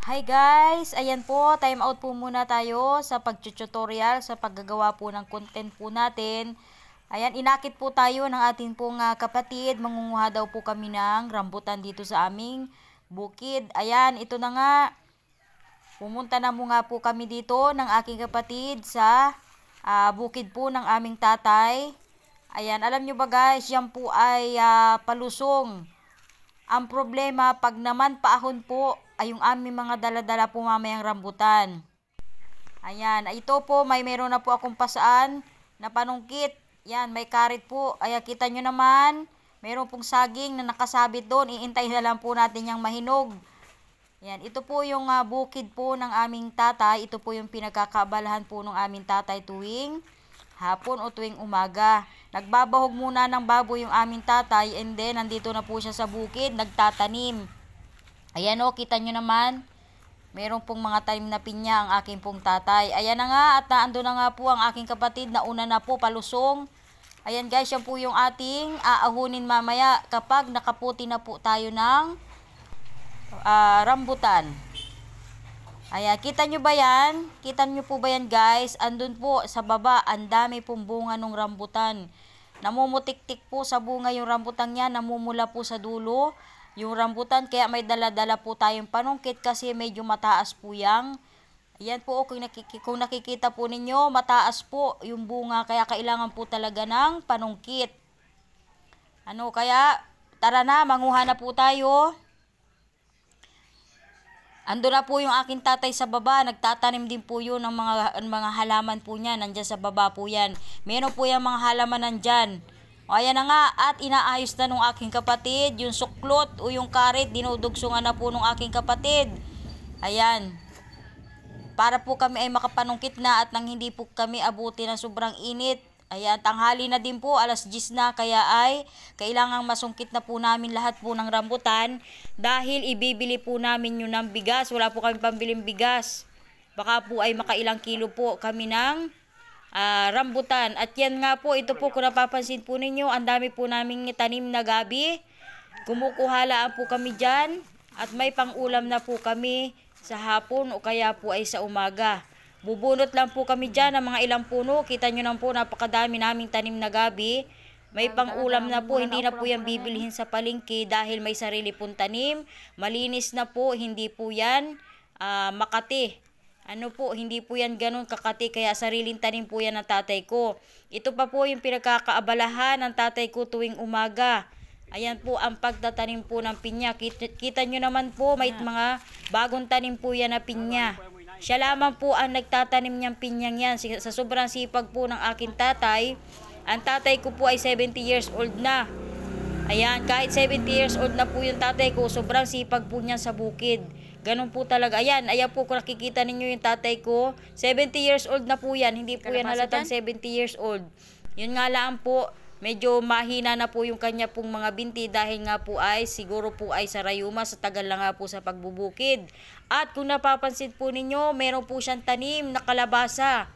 Hi guys! Ayan po, time out po muna tayo sa pag-tutorial, sa paggagawa po ng content po natin. Ayan, inakit po tayo ng ating pong kapatid. Mangunguha daw po kami ng rambutan dito sa aming bukid. Ayan, ito na nga. Pumunta na nga po kami dito ng aking kapatid sa bukid po ng aming tatay. Ayan, alam nyo ba guys, yan po ay palusong. Ang problema, pag naman paahon po, ay yung aming mga dala-dala po mamayang rambutan. Ayan, ito po, meron na po akong pasaan na panungkit. Yan, may karit po. Ayan, kita nyo naman, meron pong saging na nakasabit doon. Iintay na lang po natin yung mahinog. Yan, ito po yung bukid po ng aming tatay. Ito po yung pinagkakaabalahan po ng aming tatay tuwing hapon o tuwing umaga. Nagbabahog muna ng baboy yung aming tatay and then nandito na po siya sa bukid, nagtatanim. Ayan o, kita nyo naman, meron pong mga tanim na pinya ang aking pong tatay. Ayan na nga, at naando na nga po ang aking kapatid na una na po palusong. Ayan guys, yan po yung ating aahunin mamaya kapag nakaputi na po tayo ng rambutan. Ayan, kita nyo ba yan? Kita nyo po ba yan guys? Andun po sa baba, ang dami pong bunga ng rambutan. Namumutik-tik po sa bunga yung rambutan niya, namumula po sa dulo yung rambutan. Kaya may dala-dala po tayong panungkit kasi medyo mataas po yang. Ayan po, kung nakikita po ninyo, mataas po yung bunga. Kaya kailangan po talaga ng panungkit. Kaya tara na, manguha na po tayo. Ando na po yung aking tatay sa baba, nagtatanim din po yun ng mga halaman po niya, nandyan sa baba po yan. Meron po yung mga halaman nandyan. O ayan na nga, at inaayos na nung aking kapatid, yung suklot o yung karit, dinudugsungan na po nung aking kapatid. Ayan. Para po kami ay makapanungkit na at nang hindi po kami abuti ng sobrang init. Ayan, tanghali na din po, alas 10 na, kaya ay kailangang masungkit na po namin lahat po ng rambutan dahil ibibili po namin yun ng bigas. Wala po kami pambiling bigas. Baka po ay makailang kilo po kami ng rambutan. At yan nga po, ito po kung napapansin po ninyo, ang dami po naming tanim na gabi. Kumukuhalaan po kami dyan at may pangulam na po kami sa hapon o kaya po ay sa umaga. Bubunot lang po kami dyan ng mga ilang puno. Kita nyo lang po, napakadami naming tanim na gabi. May pang-ulam na po, hindi na po yan bibilihin sa palengke dahil may sarili pong tanim. Malinis na po, hindi po yan Makati. Hindi po yan ganun kakati, kaya sariling tanim po yan ng tatay ko. Ito pa po yung pinagkakaabalahan ng tatay ko tuwing umaga. Ayan po ang pagtatanim po ng pinya. Kita nyo naman po, may mga bagong tanim po yan na pinya. Siya lamang po ang nagtatanim niyang pinyang yan. Sa sobrang sipag po ng aking tatay, ang tatay ko po ay 70 years old na. Ayan, kahit 70 years old na po yung tatay ko, sobrang sipag po niya sa bukid. Ganun po talaga. Ayan po kung nakikita ninyo yung tatay ko, 70 years old na po yan. Hindi po yan halatang 70 years old. Yun nga lang po, medyo mahina na po yung kanya pong mga binti dahil nga po ay siguro po ay sa rayuma sa tagal na nga po sa pagbubukid. At kung napapansin po ninyo, meron po siyang tanim na kalabasa.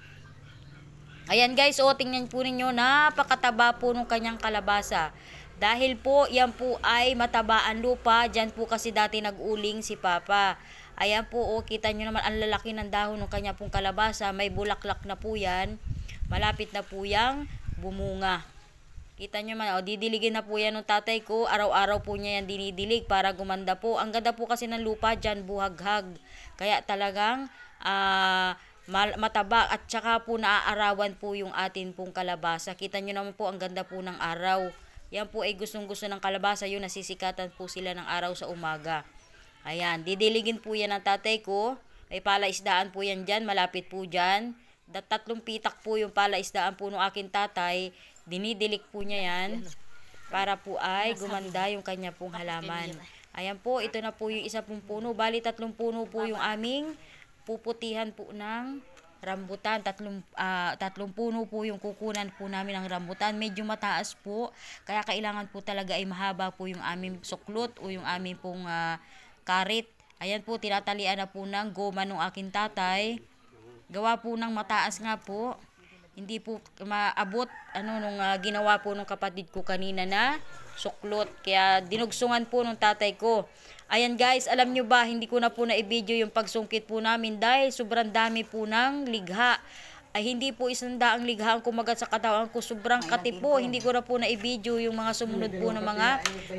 Ayan guys, tingnan po ninyo, napakataba po ng kanyang kalabasa. Dahil po, yan po ay matabaan lupa, dyan po kasi dati nag-uling si Papa. Ayan po, kita nyo naman ang lalaki ng dahon ng kanya pong kalabasa, may bulaklak na po yan, malapit na po yang bumunga. Kita nyo man, didiligin na po yan ng tatay ko. Araw-araw po niya yan dinidilig para gumanda po. Ang ganda po kasi ng lupa dyan, buhaghag. Kaya talagang mataba at saka po naaarawan po yung atin pong kalabasa. Kita nyo naman po, ang ganda po ng araw. Yan po ay gustong-gusto ng kalabasa. Yun, nasisikatan po sila ng araw sa umaga. Ayan, didiligin po yan ng tatay ko. May palaisdaan po yan dyan, malapit po dyan. 3 pitak po yung palaisdaan po ng aking tatay. Dinidilik po niya yan para po ay gumanda yung kanya pong halaman. Ayan po, ito na po yung isa pong puno. Bali 3 puno po yung aming puputihan po ng rambutan. 3 puno po yung kukunan po namin ng rambutan. Medyo mataas po, kaya kailangan po talaga ay mahaba po yung aming suklot o yung aming pong karit. Ayan po, tinatalian na po ng goma ng aking tatay. Gawa po ng mataas nga po. hindi po maabot nung ginawa po nung kapatid ko kanina na suklot. Kaya dinugsungan po nung tatay ko. Ayan guys, alam nyo ba, hindi ko na po na-video yung pagsungkit po namin dahil sobrang dami po ng ligha. Ay hindi po 100 ligha ang kumagat sa katawan ko, sobrang kati po. Hindi ko na po na-video yung mga sumunod po ng mga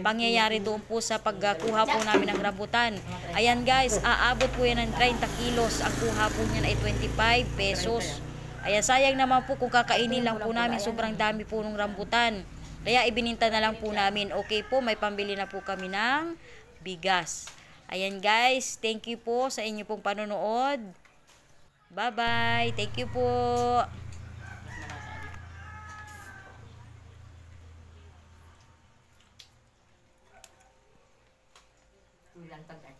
pangyayari doon po sa pagkuha po namin ng rambutan. Ayan guys, aabot po yan ng 30 kilos. Ang kuha po niyan ay 25 pesos. Ayan, sayang naman po kung kakainin lang po namin, sobrang dami po ng rambutan. Kaya ibininta na lang po namin. Okay po, may pambili na po kami ng bigas. Ayan guys, thank you po sa inyo pong panonood. Bye-bye. Thank you po. Tulang tag